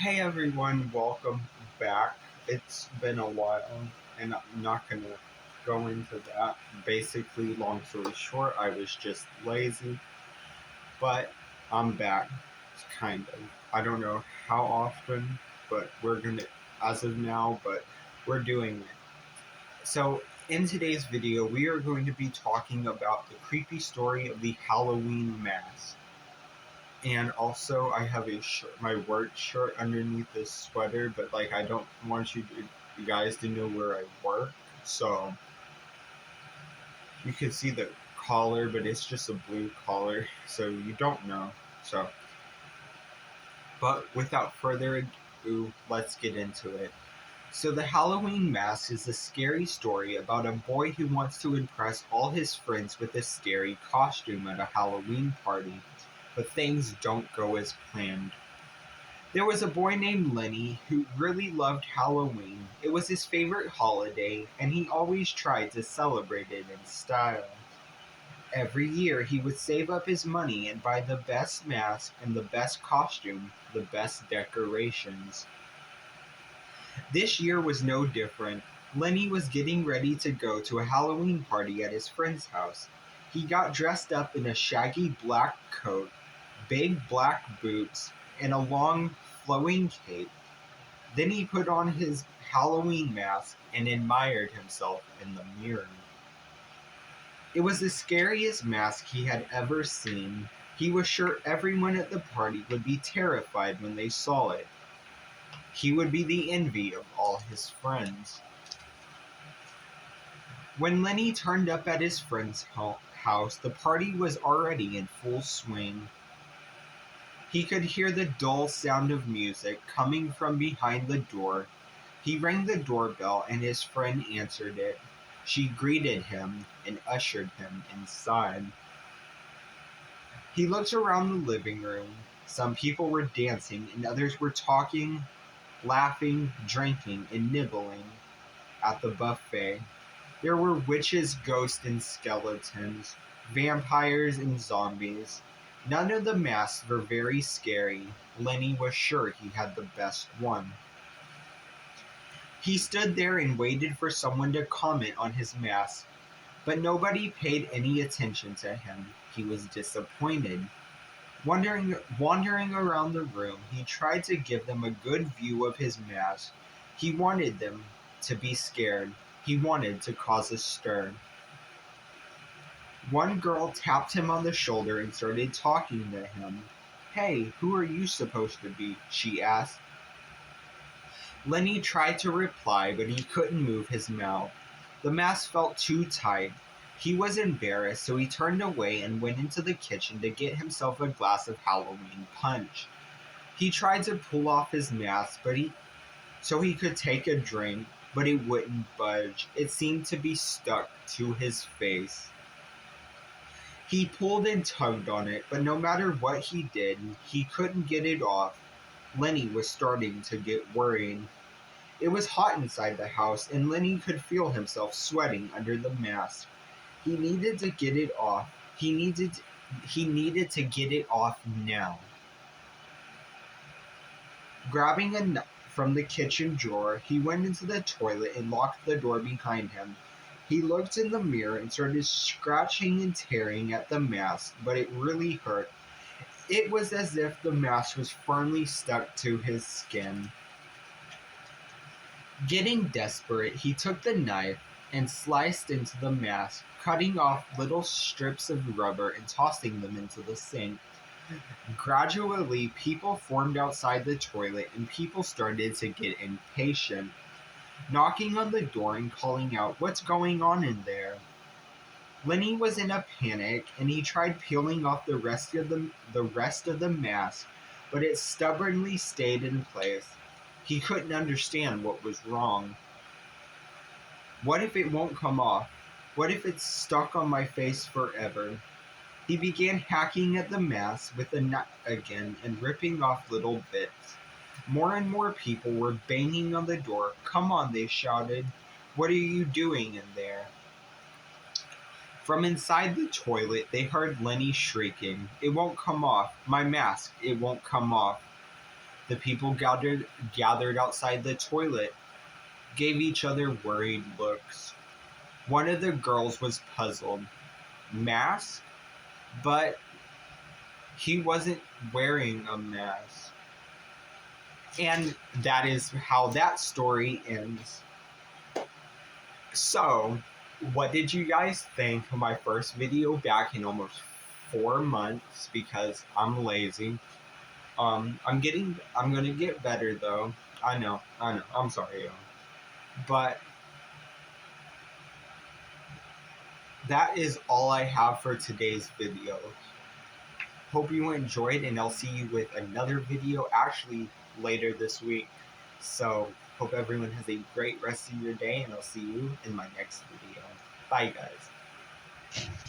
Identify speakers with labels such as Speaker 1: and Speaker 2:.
Speaker 1: Hey everyone, welcome back. It's been a while, and I'm not gonna go into that. Basically, long story short, I was just lazy, but I'm back, kind of. I don't know how often, but as of now, but we're doing it. So, in today's video, we are going to be talking about the creepy story of the Halloween Mask. And also, I have my work shirt underneath this sweater, but like I don't want you guys to know where I work. So you can see the collar, but it's just a blue collar, so you don't know. So, but without further ado, let's get into it. So, the Halloween Mask is a scary story about a boy who wants to impress all his friends with a scary costume at a Halloween party, but things don't go as planned. There was a boy named Lenny who really loved Halloween. It was his favorite holiday, and he always tried to celebrate it in style. Every year, he would save up his money and buy the best mask and the best costume, the best decorations. This year was no different. Lenny was getting ready to go to a Halloween party at his friend's house. He got dressed up in a shaggy black coat, big black boots, and a long flowing cape. Then he put on his Halloween mask and admired himself in the mirror. It was the scariest mask he had ever seen. He was sure everyone at the party would be terrified when they saw it. He would be the envy of all his friends. When Lenny turned up at his friend's house, the party was already in full swing. He could hear the dull sound of music coming from behind the door. He rang the doorbell and his friend answered it. She greeted him and ushered him inside. He looked around the living room. Some people were dancing and others were talking, laughing, drinking, and nibbling at the buffet. There were witches, ghosts, and skeletons, vampires, and zombies. None of the masks were very scary. Lenny was sure he had the best one. He stood there and waited for someone to comment on his mask, but nobody paid any attention to him. He was disappointed. Wandering around the room, he tried to give them a good view of his mask. He wanted them to be scared. He wanted to cause a stir. One girl tapped him on the shoulder and started talking to him. "Hey, who are you supposed to be?" she asked. Lenny tried to reply, but he couldn't move his mouth. The mask felt too tight. He was embarrassed, so he turned away and went into the kitchen to get himself a glass of Halloween punch. He tried to pull off his mask, so he could take a drink, but it wouldn't budge. It seemed to be stuck to his face. He pulled and tugged on it, but no matter what he did, he couldn't get it off. Lenny was starting to get worried. It was hot inside the house, and Lenny could feel himself sweating under the mask. He needed to get it off. He needed to get it off now. Grabbing a knife from the kitchen drawer, he went into the toilet and locked the door behind him. He looked in the mirror and started scratching and tearing at the mask, but it really hurt. It was as if the mask was firmly stuck to his skin. Getting desperate, he took the knife and sliced into the mask, cutting off little strips of rubber and tossing them into the sink. Gradually, people formed outside the toilet and people started to get impatient, knocking on the door and calling out, "What's going on in there?" Lenny was in a panic and he tried peeling off the rest of the mask, but it stubbornly stayed in place. He couldn't understand what was wrong. What if it won't come off? What if it's stuck on my face forever? He began hacking at the mask with a knife again and ripping off little bits. More and more people were banging on the door. "Come on," they shouted. "What are you doing in there?" From inside the toilet, they heard Lenny shrieking, "It won't come off. My mask, it won't come off." The people gathered outside the toilet gave each other worried looks. One of the girls was puzzled. Mask? But he wasn't wearing a mask. And that is how that story ends. So, what did you guys think of my first video back in almost 4 months because I'm lazy? I'm gonna get better though. I know. I'm sorry, but that is all I have for today's video. Hope you enjoyed, and I'll see you with another video actually later this week. So, hope everyone has a great rest of your day, and I'll see you in my next video. Bye, guys.